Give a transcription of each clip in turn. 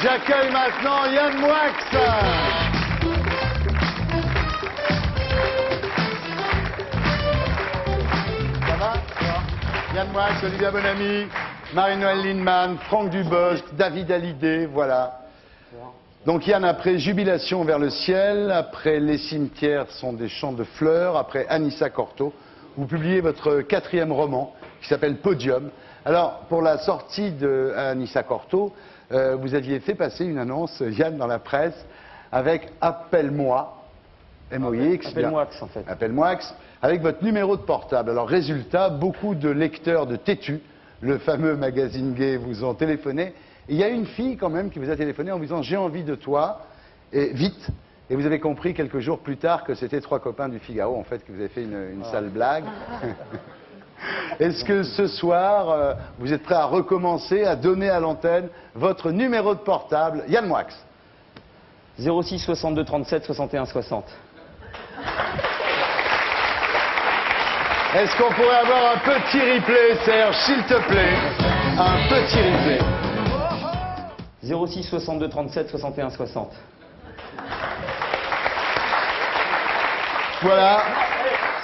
J'accueille maintenant Yann Moix. Ça va? Yann Moix, Olivia Bonamy, Marie-Noëlle Lindemann, Franck Dubosc, David Hallyday, voilà. Donc Yann, après Jubilation vers le ciel, après Les cimetières sont des champs de fleurs, après Anissa Cortot, vous publiez votre 4e roman qui s'appelle Podium. Alors, pour la sortie de Anissa Cortot, vous aviez fait passer une annonce, Yann, dans la presse, avec Appelle-moi, M-O-I-X. Appelle-moi, en fait. Appelle-moi, avec votre numéro de portable. Alors, résultat, beaucoup de lecteurs de Tétu, le fameux magazine gay, vous ont téléphoné. Et il y a une fille, quand même, qui vous a téléphoné en vous disant « J'ai envie de toi, et vite ». Et vous avez compris quelques jours plus tard que c'était 3 copains du Figaro, en fait, que vous avez fait une sale blague. Est-ce que ce soir, vous êtes prêt à recommencer, à donner à l'antenne votre numéro de portable? Yann Moix. 06 62 37 61 60. Est-ce qu'on pourrait avoir un petit replay, Serge, s'il te plaît? Un petit replay. 06 62 37 61 60. Voilà.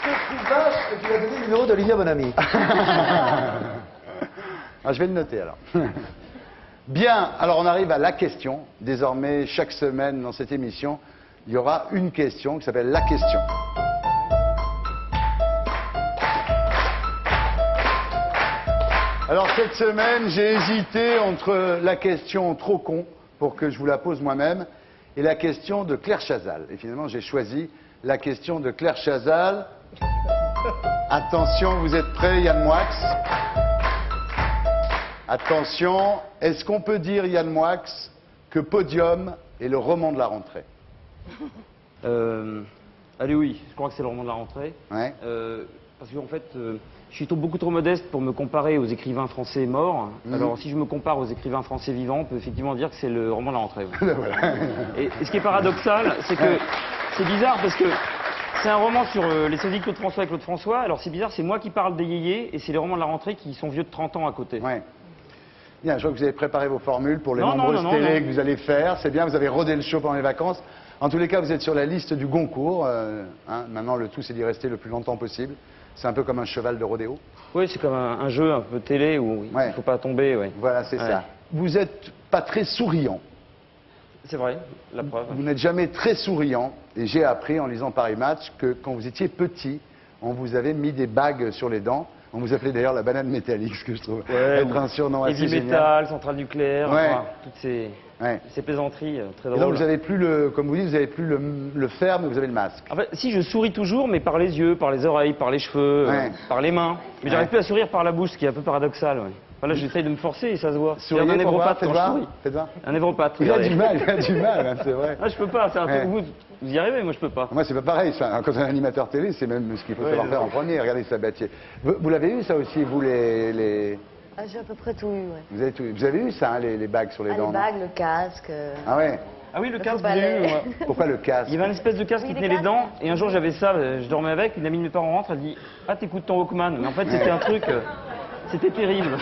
Ce que je trouve vache, c'est que tu as donné le numéro d'Olivia Bonamy. Je vais le noter alors. Bien, alors on arrive à la question. Désormais, chaque semaine dans cette émission, il y aura une question qui s'appelle la question. Alors cette semaine, j'ai hésité entre la question trop con, pour que je vous la pose moi-même, et la question de Claire Chazal. Et finalement, j'ai choisi la question de Claire Chazal. Attention, vous êtes prêts, Yann Moix? Attention, est-ce qu'on peut dire, Yann Moix, que Podium est le roman de la rentrée? Allez, oui, je crois que c'est le roman de la rentrée. Ouais. Parce qu'en fait, je suis beaucoup trop modeste pour me comparer aux écrivains français morts. Alors, si je me compare aux écrivains français vivants, on peut effectivement dire que c'est le roman de la rentrée. Oui. Voilà. Et ce qui est paradoxal, c'est que c'est bizarre parce que c'est un roman sur les sosies de Claude François et Claude François. Alors, c'est bizarre, c'est moi qui parle des yéyés et c'est les romans de la rentrée qui sont vieux de 30 ans à côté. Ouais. Bien, je vois que vous avez préparé vos formules pour les Non, nombreuses non, télés que vous allez faire. C'est bien, vous avez rodé le show pendant les vacances. En tous les cas, vous êtes sur la liste du Goncourt. Maintenant, le tout, c'est d'y rester le plus longtemps possible. C'est un peu comme un cheval de rodéo. Oui, c'est comme un jeu un peu télé où il ne faut pas tomber. Ouais. Voilà, c'est ça. Vous n'êtes pas très souriant. C'est vrai, la preuve. Vous n'êtes jamais très souriant. Et j'ai appris en lisant Paris Match que quand vous étiez petit, on vous avait mis des bagues sur les dents. On vous appelait d'ailleurs la banane métallique, ce que je trouve être un surnom assez Heavy génial. Metal, centrale nucléaire, enfin, toutes ces plaisanteries très Et drôles. donc vous avez plus le, comme vous dites, vous avez plus le fer, mais vous avez le masque. En fait, si je souris toujours, mais par les yeux, par les oreilles, par les cheveux, par les mains. Mais j'arrive plus à sourire par la bouche, ce qui est un peu paradoxal. Ouais. Enfin, là, j'essaye de me forcer et ça se voit. Souriez, un névropathe faites quand je voir, souris. faites voir. Un névropathe. Il a regardez. du mal, hein, c'est vrai. Ah, je peux pas, c'est un truc où vous y arrivez, moi je peux pas. Moi, c'est pas pareil, ça. Quand on est animateur télé, c'est même ce qu'il faut savoir faire en premier. Regardez Sabatier. Vous l'avez eu, ça aussi, vous, les... Ah, j'ai à peu près tout eu, ouais. Vous avez eu ça, hein, les bagues sur les dents? Les bagues, le casque. Ah ouais? Ah oui, le casque, balai. j'ai eu, moi. Pourquoi le casque? Il y avait une espèce de casque qui tenait les dents, et un jour j'avais ça, je dormais avec, une amie de mes parents rentre, elle dit « Ah, t'écoutes ton Walkman ». Mais en fait, c'était un truc, c'était terrible.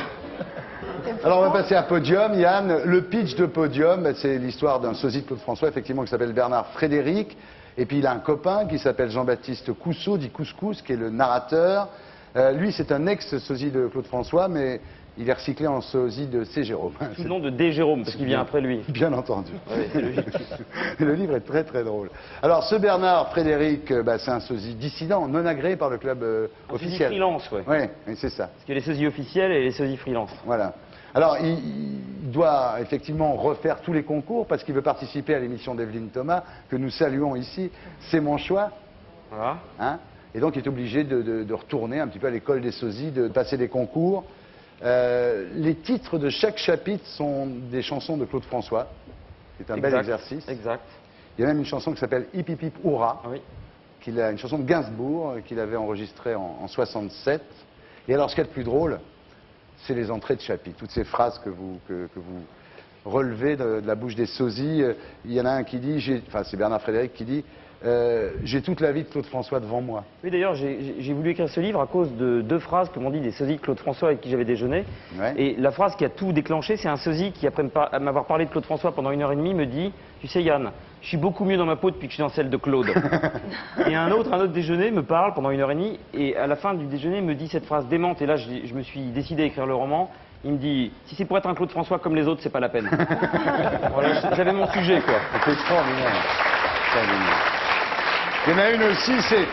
Alors on va passer à Podium, Yann. Le pitch de Podium, c'est l'histoire d'un sosie de Claude François, effectivement, qui s'appelle Bernard Frédéric. Et puis il a un copain qui s'appelle Jean-Baptiste Cousseau, dit Couscous, qui est le narrateur. Lui, c'est un ex-sosie de Claude François, mais il est recyclé en sosie de C. Jérôme. Sous le nom de D. Jérôme, parce qu'il vient après lui. Bien entendu. Oui, c'est logique. Le livre est très très drôle. Alors ce Bernard Frédéric, c'est un sosie dissident, non agréé par le club officiel. Sosie freelance, oui. Oui, c'est ça. Parce qu'il y a les sosies officiels et les sosies freelance. Voilà. Alors, il doit effectivement refaire tous les concours parce qu'il veut participer à l'émission d'Evelyne Thomas, que nous saluons ici. C'est mon choix. Voilà. Hein, et donc, il est obligé de retourner un petit peu à l'école des sosies, de passer des concours. Les titres de chaque chapitre sont des chansons de Claude François. C'est un bel exercice. Exact. Il y a même une chanson qui s'appelle Hip Hip Hip Hourra, Oui. une chanson de Gainsbourg qu'il avait enregistrée en 67. Et alors, ce qu'il y a de plus drôle, c'est les entrées de chapitre, toutes ces phrases que vous relevez de la bouche des sosies. Il y en a un qui dit, c'est Bernard Frédéric qui dit j'ai toute la vie de Claude François devant moi. Oui, d'ailleurs, j'ai voulu écrire ce livre à cause de 2 phrases que m'ont dit des sosies de Claude François avec qui j'avais déjeuné. Ouais. Et la phrase qui a tout déclenché, c'est un sosie qui, après m'avoir parlé de Claude François pendant 1h30, me dit « Tu sais Yann, je suis beaucoup mieux dans ma peau depuis que je suis dans celle de Claude. » Et un autre déjeuner me parle pendant 1h30 et à la fin du déjeuner me dit cette phrase démente. Et là, je me suis décidé à écrire le roman. Il me dit « Si c'est pour être un Claude François comme les autres, c'est pas la peine. » Voilà, j'avais mon sujet, quoi. C'est extraordinaire. Extraordinaire. Il y en a une aussi, c'est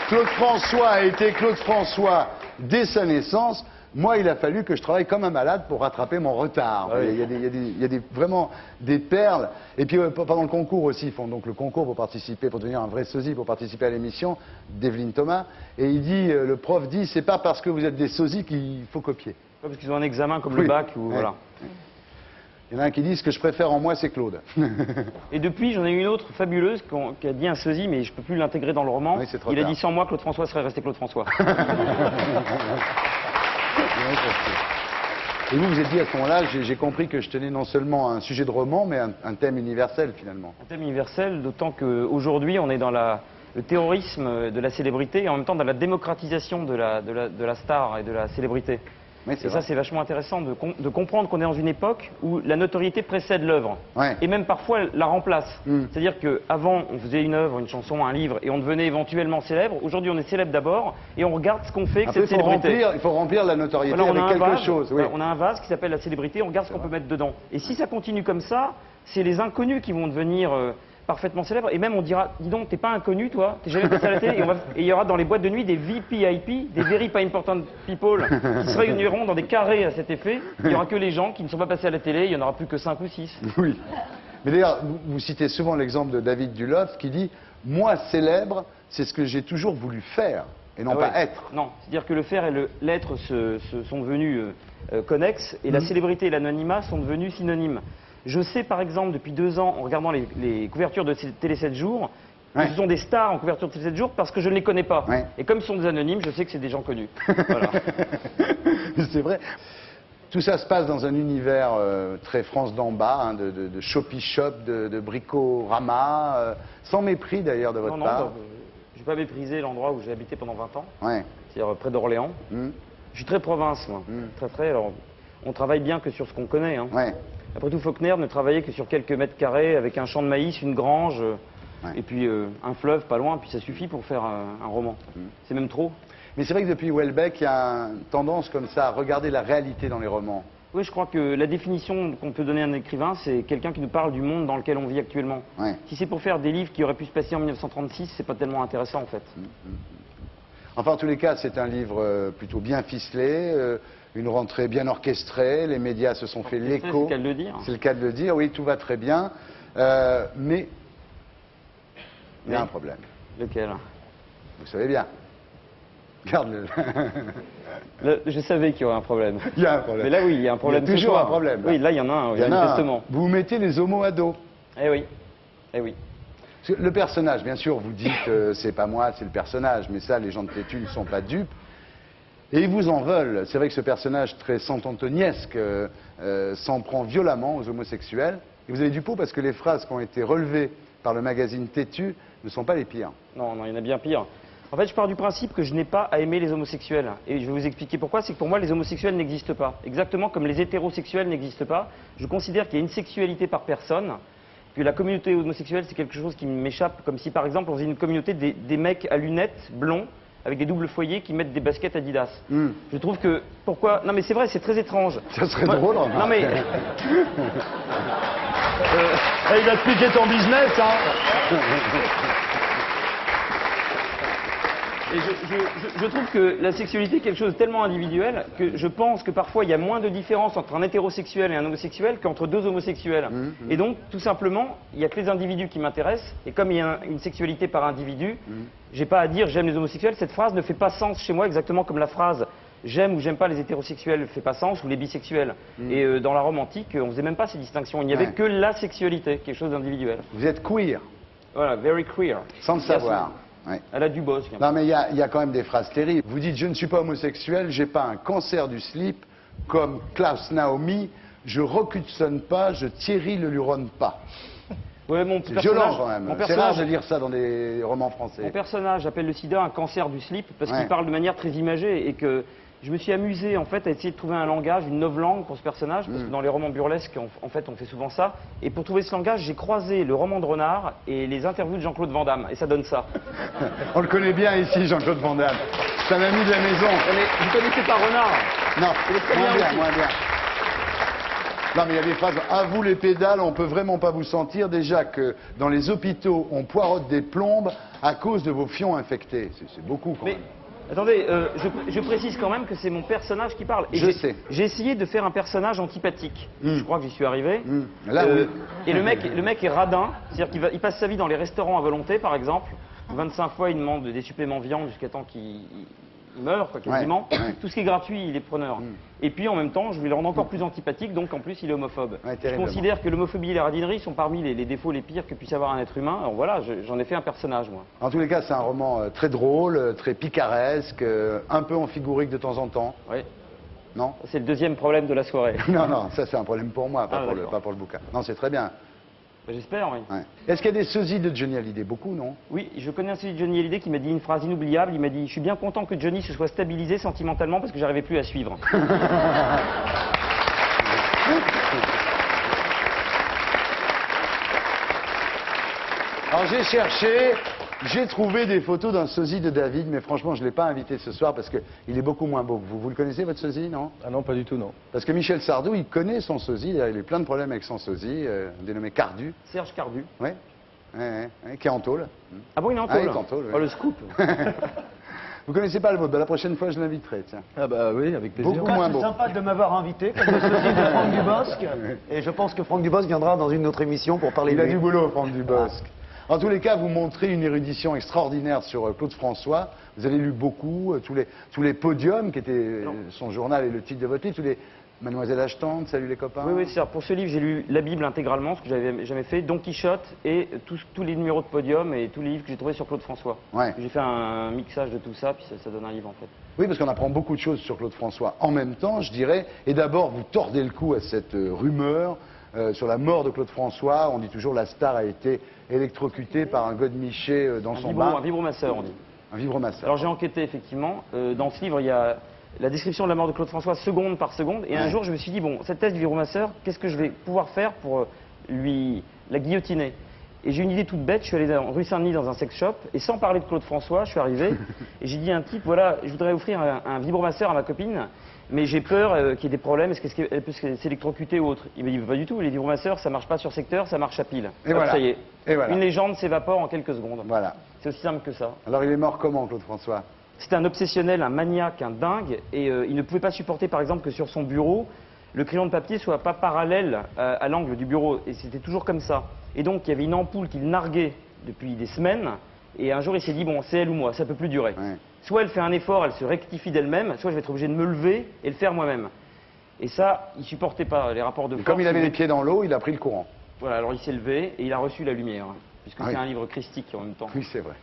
Claude François a été Claude François dès sa naissance. Moi, il a fallu que je travaille comme un malade pour rattraper mon retard. Ah oui. Il y a vraiment des perles. Et puis pendant le concours aussi, ils font donc le concours pour participer, pour devenir un vrai sosie, pour participer à l'émission d'Evelyne Thomas. Et il dit, le prof dit, c'est pas parce que vous êtes des sosies qu'il faut copier. Parce qu'ils ont un examen comme Oui. le bac ou Ouais. voilà. Il y en a un qui dit, ce que je préfère en moi, c'est Claude. Et depuis, j'en ai eu une autre fabuleuse qui a dit un sosie, mais je peux plus l'intégrer dans le roman. Oui, c'est trop Il a tard. dit sans moi, Claude François serait resté Claude François. Et vous êtes dit à ce moment-là, j'ai compris que je tenais non seulement un sujet de roman, mais un thème universel finalement. Un thème universel, d'autant qu'aujourd'hui, on est dans le terrorisme de la célébrité et en même temps dans la démocratisation de la star et de la célébrité. Oui, Et ça, c'est vachement intéressant de comprendre qu'on est dans une époque où la notoriété précède l'œuvre. Ouais. Et même parfois la remplace. Mm. C'est-à-dire qu'avant, on faisait une œuvre, une chanson, un livre, et on devenait éventuellement célèbre. Aujourd'hui, on est célèbre d'abord, et on regarde ce qu'on fait avec Après, cette célébrité. il faut remplir la notoriété Voilà, on a avec un quelque vase, chose. Oui. voilà, on a un vase qui s'appelle la célébrité, on regarde ce qu'on peut mettre dedans. Et si ça continue comme ça, c'est les inconnus qui vont devenir parfaitement célèbres. Et même on dira, dis donc, t'es pas inconnu toi, t'es jamais passé à la télé. Et il y aura dans les boîtes de nuit des VPIP, des Very Pas Important People, qui se réuniront dans des carrés à cet effet. Il n'y aura que les gens qui ne sont pas passés à la télé, il n'y en aura plus que 5 ou 6. Oui. Mais d'ailleurs, vous citez souvent l'exemple de David Dulof qui dit « Moi, célèbre, c'est ce que j'ai toujours voulu faire, et non Ah pas ouais. être. » Non, c'est-à-dire que le faire et l'être sont devenus connexes, et la célébrité et l'anonymat sont devenus synonymes. Je sais par exemple depuis 2 ans, en regardant les couvertures de Télé 7 jours, Ouais. que ce sont des stars en couverture de Télé 7 jours parce que je ne les connais pas. Ouais. Et comme ce sont des anonymes, je sais que c'est des gens connus. Voilà. C'est vrai. Tout ça se passe dans un univers très France d'en bas, hein, de shoppy shop, de bricorama, sans mépris d'ailleurs de votre Non, part. je n'ai pas méprisé l'endroit où j'ai habité pendant 20 ans, Ouais. c'est-à-dire près d'Orléans. Hmm. Je suis très province, moi. Très. Alors, on travaille bien que sur ce qu'on connaît. Hein. Ouais. Après tout, Faulkner ne travaillait que sur quelques mètres carrés avec un champ de maïs, une grange, Ouais. et puis un fleuve pas loin, puis ça suffit pour faire un roman. C'est même trop. Mais c'est vrai que depuis Houellebecq, il y a une tendance comme ça à regarder la réalité dans les romans. Oui, je crois que la définition qu'on peut donner à un écrivain, c'est quelqu'un qui nous parle du monde dans lequel on vit actuellement. Ouais. Si c'est pour faire des livres qui auraient pu se passer en 1936, c'est pas tellement intéressant en fait. Enfin, en tous les cas, c'est un livre plutôt bien ficelé, une rentrée bien orchestrée, les médias se sont fait Orchestré, l'écho. c'est le cas de le dire. C'est le cas de le dire, oui, tout va très bien. Mais il y a Oui. un problème. Lequel? Vous savez bien. Garde-le. Je savais qu'il y aurait un problème. Il y a un problème. Mais là, oui, il y a un problème. Il y a ce toujours soir. un problème. Oui, là, il y en a un, oui, Il y en a un. manifestement. Vous mettez les homos à dos. Eh oui. Eh oui. Parce que le personnage, bien sûr, vous dites c'est pas moi, c'est le personnage, mais ça, les gens de Tétu ne sont pas dupes. Et ils vous en veulent. C'est vrai que ce personnage très santantoniesque s'en prend violemment aux homosexuels. Et vous avez du pot parce que les phrases qui ont été relevées par le magazine Tétu ne sont pas les pires. Non, il y en a bien pire. En fait, je pars du principe que je n'ai pas à aimer les homosexuels. Et je vais vous expliquer pourquoi. C'est que pour moi, les homosexuels n'existent pas. Exactement comme les hétérosexuels n'existent pas. Je considère qu'il y a une sexualité par personne. Que la communauté homosexuelle, c'est quelque chose qui m'échappe. Comme si, par exemple, on faisait une communauté des mecs à lunettes, blonds, avec des doubles foyers, qui mettent des baskets Adidas. Je trouve que... Pourquoi? Non, mais c'est vrai, c'est très étrange. Ça serait Moi- drôle. Non, mais... Il va te piquer ton business, hein. Et je trouve que la sexualité est quelque chose de tellement individuel que je pense que parfois il y a moins de différence entre un hétérosexuel et un homosexuel qu'entre 2 homosexuels. Et donc, tout simplement, il n'y a que les individus qui m'intéressent. Et comme il y a une sexualité par individu, j'ai pas à dire j'aime les homosexuels. Cette phrase ne fait pas sens chez moi, exactement comme la phrase j'aime ou j'aime pas les hétérosexuels ne fait pas sens, ou les bisexuels. Et dans la Rome antique, on faisait même pas ces distinctions. Il n'y avait Ouais. que la sexualité, quelque chose d'individuel. Vous êtes queer, Voilà, very queer. sans le savoir. Ouais. À la Dubosc. Non, mais il y a quand même des phrases terribles. Vous dites, je ne suis pas homosexuel, j'ai pas un cancer du slip, comme Klaus Naomi, je rocutsonne pas, je Thierry le luronne pas. Ouais, mon C'est personnage- violent quand même. mon C'est rare personnage- de lire ça dans des romans français. Mon personnage appelle le sida un cancer du slip parce Ouais. qu'il parle de manière très imagée et que je me suis amusé en fait à essayer de trouver un langage, une novlangue pour ce personnage parce que dans les romans burlesques en fait on fait souvent ça et pour trouver ce langage j'ai croisé le roman de Renard et les interviews de Jean-Claude Van Damme et ça donne ça. On le connaît bien ici, Jean-Claude Van Damme. C'est un ami de la maison. Mais vous connaissez pas Renard? Non, Il est très moins bien bien, aussi. moins bien. Non, mais il y a des phrases. À vous les pédales, on peut vraiment pas vous sentir. Déjà que dans les hôpitaux, on poirote des plombes à cause de vos fions infectés. C'est beaucoup quand Mais même. attendez, je précise quand même que c'est mon personnage qui parle. Et Je sais. J'ai essayé de faire un personnage antipathique. Je crois que j'y suis arrivé. Là, oui. Et le mec est radin, c'est-à-dire qu'il passe sa vie dans les restaurants à volonté, par exemple. 25 fois, il demande des suppléments viande jusqu'à temps qu'il meurt, quoi, quasiment. Ouais, ouais. Tout ce qui est gratuit, il est preneur. Et puis, en même temps, je vais le rendre encore plus antipathique, donc en plus, il est homophobe. Ouais, Je terriblement. considère que l'homophobie et la radinerie sont parmi les défauts les pires que puisse avoir un être humain. Alors voilà, j'en ai fait un personnage, moi. En tous les cas, c'est un roman très drôle, très picaresque, un peu amphigourique de temps en temps. Oui. Non? C'est le deuxième problème de la soirée. Non, non, ça c'est un problème pour moi, Ah, pas d'accord. pour le bouquin. Non, c'est très bien. J'espère, oui. Ouais. Est-ce qu'il y a des sosies de Johnny Hallyday? Beaucoup, non? Oui, je connais un celui de Johnny Hallyday qui m'a dit une phrase inoubliable. Il m'a dit « Je suis bien content que Johnny se soit stabilisé sentimentalement parce que j'arrivais plus à suivre. » Alors j'ai cherché, j'ai trouvé des photos d'un sosie de David, mais franchement, je ne l'ai pas invité ce soir parce qu'il est beaucoup moins beau que vous. Vous le connaissez, votre sosie, non? Ah non, pas du tout, non. Parce que Michel Sardou, il connaît son sosie, il a eu plein de problèmes avec son sosie, dénommé Cardu, Serge Cardu. ouais, qui est en tôle. Ah bon, il est en Ah, il tôle est en tôle, oui. Oh, le scoop. Vous connaissez pas le vôtre? Ben, la prochaine fois, je l'inviterai, tiens. Ah bah oui, avec plaisir. Beaucoup moins C'est beau. sympa de m'avoir invité, comme le sosie de Franck Dubosc. Et je pense que Franck Dubosc viendra dans une autre émission pour parler Il de a lui. du boulot, Franck Dubosc. En tous les cas, vous montrez une érudition extraordinaire sur Claude François. Vous avez lu beaucoup, tous les podiums qui étaient son journal et le titre de votre livre, tous les Mademoiselle Achetante, Salut les copains. Oui, oui, c'est ça. Pour ce livre, j'ai lu la Bible intégralement, ce que j'avais jamais fait, Don Quichotte et tous les numéros de podium et tous les livres que j'ai trouvés sur Claude François. Ouais. J'ai fait un mixage de tout ça, puis ça donne un livre en fait. Oui, parce qu'on apprend beaucoup de choses sur Claude François. En même temps, je dirais, et d'abord, vous tordez le cou à cette rumeur sur la mort de Claude François. On dit toujours la star a été électrocutée par un godemiché dans son Un bar. vibromasseur, on dit. Un vibromasseur. Alors j'ai enquêté effectivement. Dans ce livre, il y a la description de la mort de Claude François seconde par seconde. Et un jour, je me suis dit, bon, cette thèse du vibromasseur, qu'est-ce que je vais pouvoir faire pour la guillotiner? Et j'ai une idée toute bête, je suis allé dans rue Saint-Denis dans un sex shop, et sans parler de Claude François, je suis arrivé, et j'ai dit à un type, voilà, je voudrais offrir un vibromasseur à ma copine, mais j'ai peur qu'il y ait des problèmes, est-ce qu'elle peut s'électrocuter ou autre? Il m'a dit, pas du tout, les vibromasseurs, ça marche pas sur secteur, ça marche à pile. Et Hop, voilà. Ça y est, Et voilà. une légende s'évapore en quelques secondes. Voilà. C'est aussi simple que ça. Alors, il est mort comment, Claude François? C'était un obsessionnel, un maniaque, un dingue, et il ne pouvait pas supporter, par exemple, que sur son bureau, le crayon de papier soit pas parallèle à l'angle du bureau. Et c'était toujours comme ça. Et donc, il y avait une ampoule qu'il narguait depuis des semaines, et un jour, il s'est dit, bon, c'est elle ou moi, ça peut plus durer. Ouais. Soit elle fait un effort, elle se rectifie d'elle-même, soit je vais être obligé de me lever et le faire moi-même. Et ça, il supportait pas les rapports de Et force. comme il avait les pieds dans l'eau, il a pris le courant. Voilà, alors il s'est levé et il a reçu la lumière, puisque Ah c'est oui. un livre christique en même temps. Oui, c'est vrai.